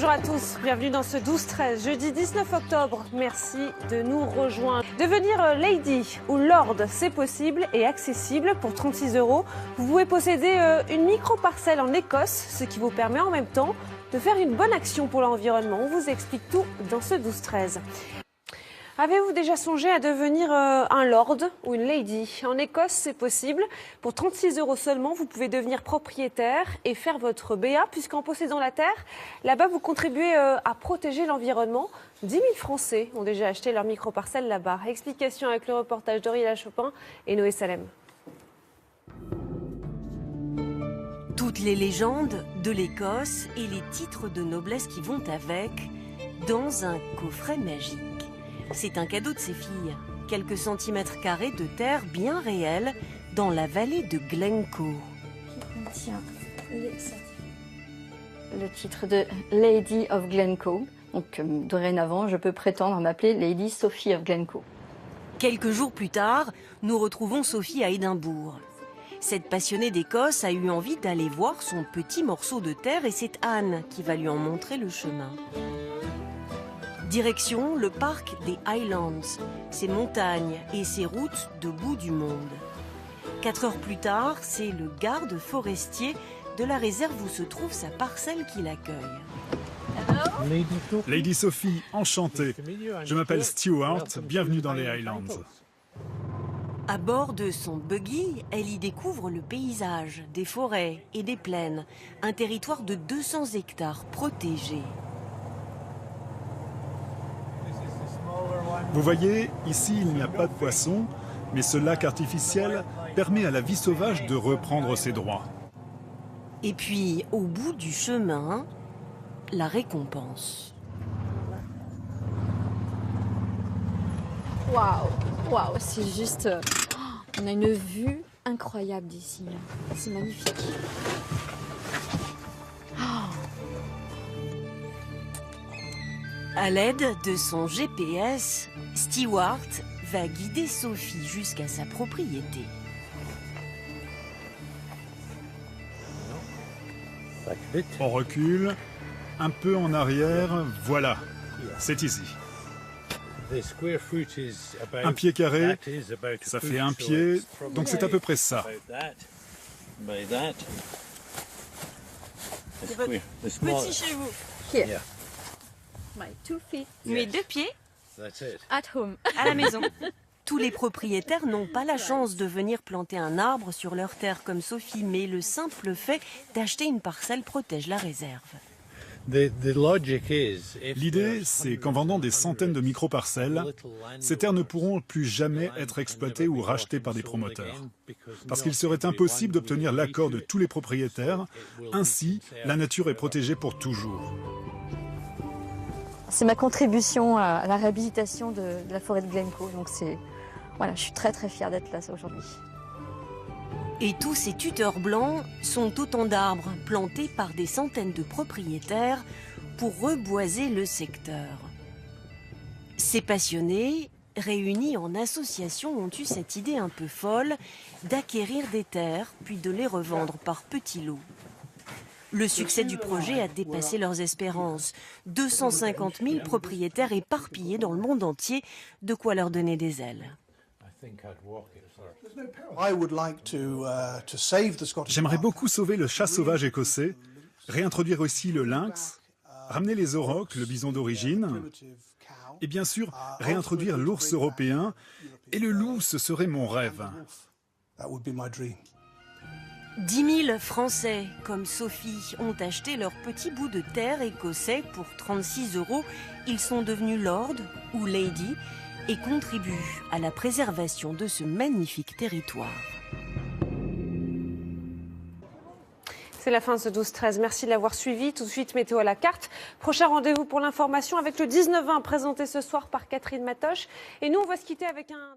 Bonjour à tous, bienvenue dans ce 12-13, jeudi 19 octobre. Merci de nous rejoindre. Devenir lady ou lord, c'est possible et accessible pour 36 €. Vous pouvez posséder une micro-parcelle en Écosse, ce qui vous permet en même temps de faire une bonne action pour l'environnement. On vous explique tout dans ce 12-13. Avez-vous déjà songé à devenir un lord ou une lady? En Écosse, c'est possible. Pour 36 € seulement, vous pouvez devenir propriétaire et faire votre BA, puisqu'en possédant la terre, là-bas, vous contribuez à protéger l'environnement. 10 000 Français ont déjà acheté leur micro-parcelle là-bas. Explication avec le reportage d'Aurélia Chopin et Noé Salem. Toutes les légendes de l'Écosse et les titres de noblesse qui vont avec dans un coffret magique. C'est un cadeau de ses filles. Quelques centimètres carrés de terre bien réelle dans la vallée de Glencoe. Qui contient le titre de Lady of Glencoe. Donc dorénavant, je peux prétendre m'appeler Lady Sophie of Glencoe. Quelques jours plus tard, nous retrouvons Sophie à Édimbourg. Cette passionnée d'Écosse a eu envie d'aller voir son petit morceau de terre et c'est Anne qui va lui en montrer le chemin. Direction le parc des Highlands, ses montagnes et ses routes de bout du monde. 4 heures plus tard, c'est le garde forestier de la réserve où se trouve sa parcelle qui l'accueille. Lady Sophie, enchantée. Je m'appelle Stuart, bienvenue dans les Highlands. À bord de son buggy, elle y découvre le paysage, des forêts et des plaines, un territoire de 200 hectares protégé. Vous voyez, ici il n'y a pas de poissons, mais ce lac artificiel permet à la vie sauvage de reprendre ses droits. Et puis, au bout du chemin, la récompense. Waouh, c'est juste... on a une vue incroyable d'ici. C'est magnifique. À l'aide de son GPS, Stewart va guider Sophie jusqu'à sa propriété. On recule, un peu en arrière, voilà, c'est ici. Un pied carré, ça fait un pied, donc c'est à peu près ça. C'est votre petit chez vous. Here. My 2 feet Mes 2 pieds at home. à la maison. Tous les propriétaires n'ont pas la chance de venir planter un arbre sur leur terre comme Sophie, mais le simple fait d'acheter une parcelle protège la réserve. L'idée, c'est qu'en vendant des centaines de micro-parcelles, ces terres ne pourront plus jamais être exploitées ou rachetées par des promoteurs. Parce qu'il serait impossible d'obtenir l'accord de tous les propriétaires. Ainsi, la nature est protégée pour toujours. C'est ma contribution à la réhabilitation de la forêt de Glencoe. Donc voilà, je suis très fière d'être là aujourd'hui. Et tous ces tuteurs blancs sont autant d'arbres plantés par des centaines de propriétaires pour reboiser le secteur. Ces passionnés, réunis en association, ont eu cette idée un peu folle d'acquérir des terres puis de les revendre par petits lots. Le succès du projet a dépassé leurs espérances. 250 000 propriétaires éparpillés dans le monde entier, de quoi leur donner des ailes. J'aimerais beaucoup sauver le chat sauvage écossais, réintroduire aussi le lynx, ramener les aurochs, le bison d'origine, et bien sûr réintroduire l'ours européen, et le loup, ce serait mon rêve. 10 000 Français, comme Sophie, ont acheté leur petit bout de terre écossais pour 36 €. Ils sont devenus lord ou lady et contribuent à la préservation de ce magnifique territoire. C'est la fin de ce 12-13. Merci de l'avoir suivi. Tout de suite, météo à la carte. Prochain rendez-vous pour l'information avec le 19-20 présenté ce soir par Catherine Matoche. Et nous, on va se quitter avec un...